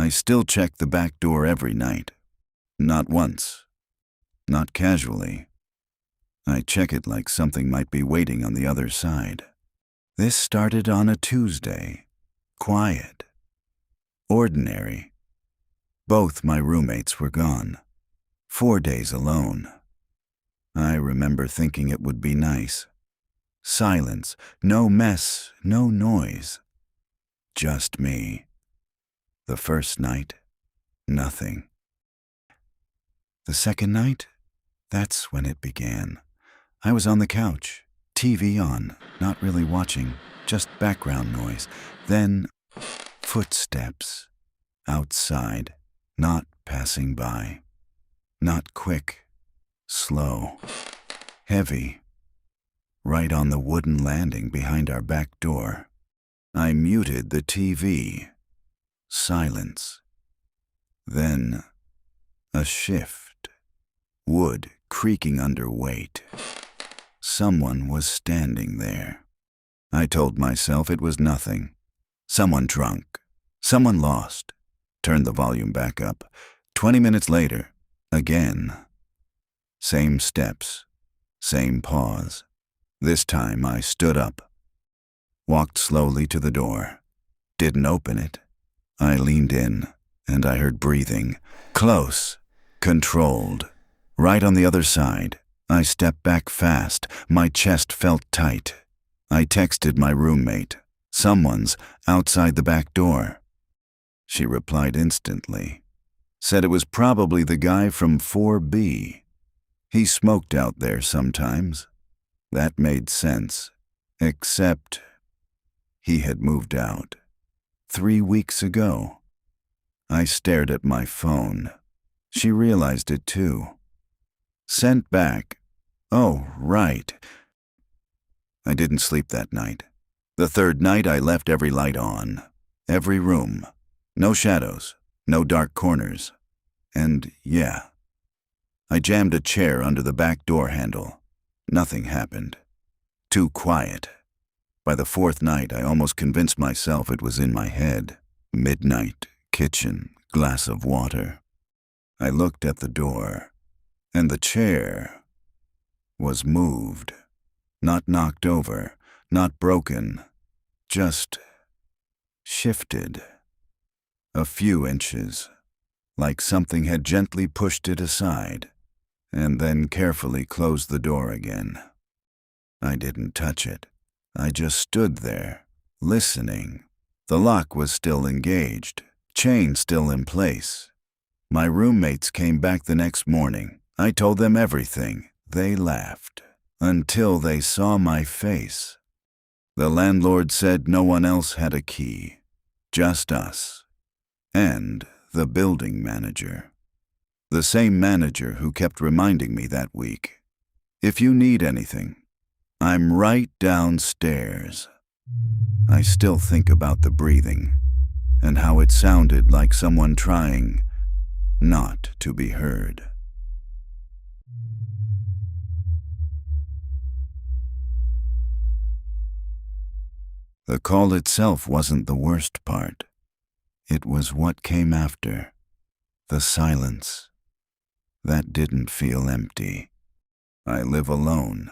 I still check the back door every night. Not once. Not casually. I check it like something might be waiting on the other side. This started on a Tuesday. Quiet. Ordinary. Both my roommates were gone. 4 days alone. I remember thinking it would be nice. Silence. No mess. No noise. Just me. The first night, nothing. The second night, that's when it began. I was on the couch, TV on, not really watching, just background noise. Then, footsteps. Outside, not passing by. Not quick, slow, heavy. Right on the wooden landing behind our back door. I muted the TV. Silence. Then, a shift. Wood creaking under weight. Someone was standing there. I told myself it was nothing. Someone drunk. Someone lost. Turned the volume back up. 20 minutes later, again. Same steps. Same pause. This time I stood up. Walked slowly to the door. Didn't open it. I leaned in, and I heard breathing. Close. Controlled. Right on the other side. I stepped back fast. My chest felt tight. I texted my roommate. Someone's outside the back door. She replied instantly. Said it was probably the guy from 4B. He smoked out there sometimes. That made sense. Except he had moved out. 3 weeks ago. I stared at my phone. She realized it too. Sent back. Oh, right. I didn't sleep that night. The third night I left every light on. Every room. No shadows. No dark corners. And yeah. I jammed a chair under the back door handle. Nothing happened. Too quiet. By the fourth night, I almost convinced myself it was in my head. Midnight, kitchen, glass of water. I looked at the door, and the chair was moved. Not knocked over, not broken, just shifted. A few inches, like something had gently pushed it aside, and then carefully closed the door again. I didn't touch it. I just stood there, listening. The lock was still engaged, chain still in place. My roommates came back the next morning. I told them everything. They laughed, until they saw my face. The landlord said no one else had a key, just us, and the building manager. The same manager who kept reminding me that week, if you need anything, I'm right downstairs. I still think about the breathing and how it sounded like someone trying not to be heard. The call itself wasn't the worst part. It was what came after. The silence. That didn't feel empty. I live alone.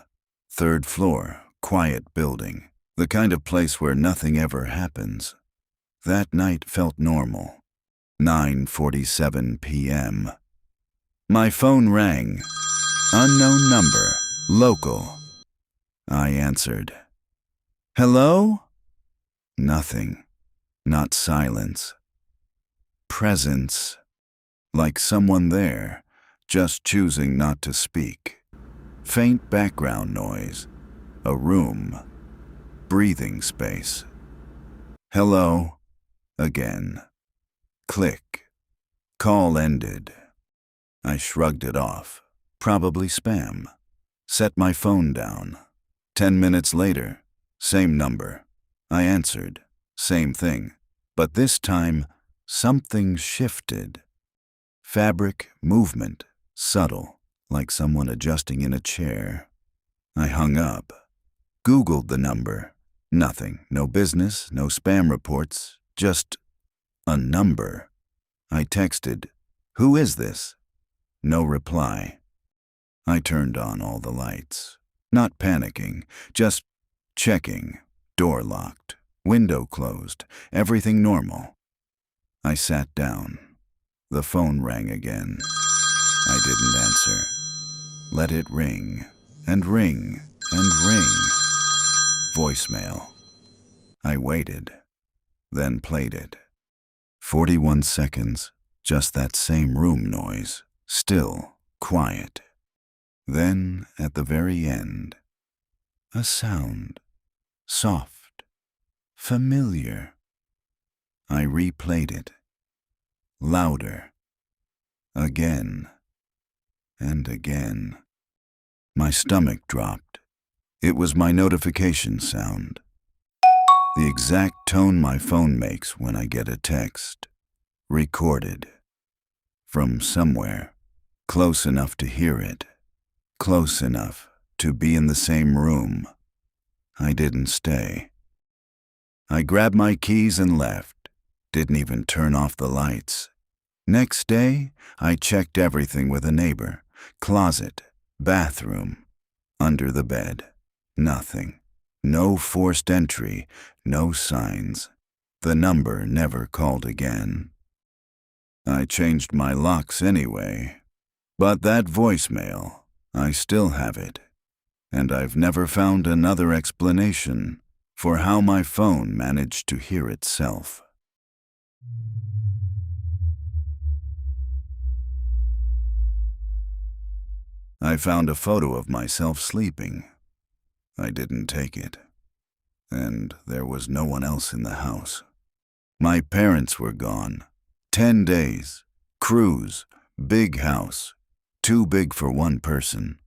3rd floor, quiet building. The kind of place where nothing ever happens. That night felt normal. 9:47 p.m. My phone rang. Unknown number. Local. I answered. Hello? Nothing. Not silence. Presence. Like someone there, just choosing not to speak. Faint background noise. A room. Breathing space. Hello. Again. Click. Call ended. I shrugged it off. Probably spam. Set my phone down. 10 minutes later, same number. I answered. Same thing. But this time, something shifted. Fabric, movement, subtle, like someone adjusting in a chair. I hung up. Googled the number. Nothing. No business, no spam reports. Just a number. I texted, "Who is this?" No reply. I turned on all the lights. Not panicking, just checking. Door locked, window closed, everything normal. I sat down. The phone rang again. I didn't answer. Let it ring, and ring, and ring. Voicemail. I waited, then played it. 41 seconds, just that same room noise, still, quiet. Then, at the very end, a sound, soft, familiar. I replayed it, louder, again, and again. My stomach dropped. It was my notification sound. The exact tone my phone makes when I get a text. Recorded. From somewhere. Close enough to hear it. Close enough to be in the same room. I didn't stay. I grabbed my keys and left. Didn't even turn off the lights. Next day, I checked everything with a neighbor. Closet, bathroom, under the bed. Nothing. No forced entry, no signs. The number never called again. I changed my locks anyway. But that voicemail, I still have it. And I've never found another explanation for how my phone managed to hear itself. I found a photo of myself sleeping. I didn't take it. And there was no one else in the house. My parents were gone. 10 days. Cruise. Big house. Too big for one person.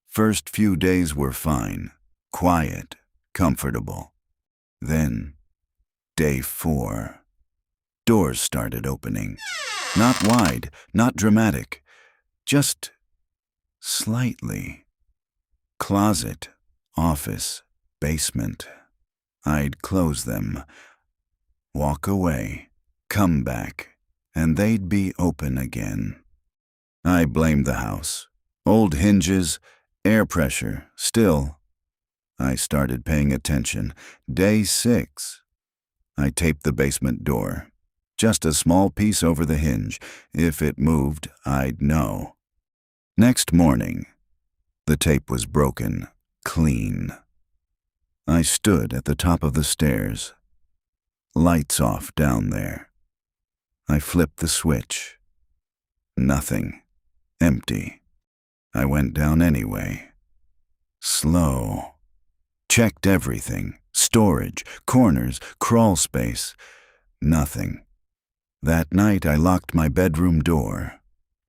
First few days were fine. Quiet. Comfortable. Then, day 4. Doors started opening. Not wide, not dramatic. Just slightly. Closet. Office, basement. I'd close them, walk away, come back, and they'd be open again. I blamed the house. Old hinges, air pressure, still. I started paying attention. Day 6. I taped the basement door. Just a small piece over the hinge. If it moved, I'd know. Next morning, the tape was broken. Clean. I stood at the top of the stairs. Lights off down there. I flipped the switch. Nothing. Empty. I went down anyway. Slow. Checked everything. Storage, corners, crawl space. Nothing. That night I locked my bedroom door.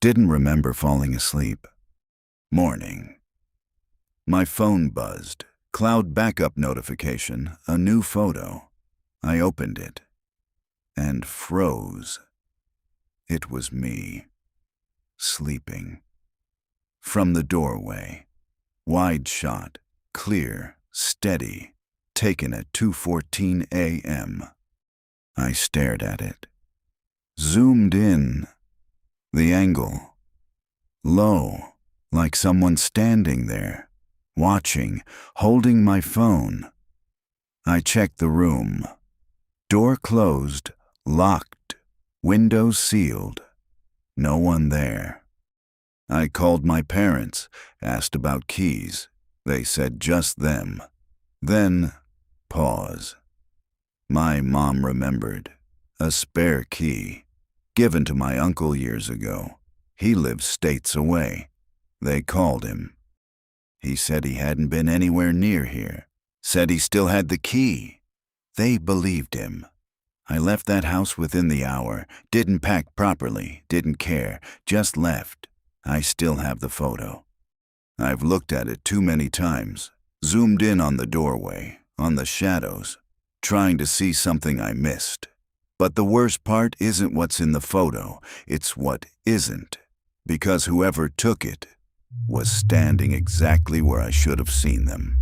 Didn't remember falling asleep. Morning. My phone buzzed. Cloud backup notification, a new photo. I opened it and froze. It was me, sleeping. From the doorway, wide shot, clear, steady, taken at 2:14 a.m. I stared at it. Zoomed in. The angle. Low, like someone standing there. Watching, holding my phone. I checked the room. Door closed, locked, windows sealed. No one there. I called my parents, asked about keys. They said just them. Then, pause. My mom remembered. A spare key, given to my uncle years ago. He lives states away. They called him. He said he hadn't been anywhere near here. Said he still had the key. They believed him. I left that house within the hour. Didn't pack properly. Didn't care. Just left. I still have the photo. I've looked at it too many times. Zoomed in on the doorway, on the shadows, trying to see something I missed. But the worst part isn't what's in the photo. It's what isn't. Because whoever took it was standing exactly where I should have seen them.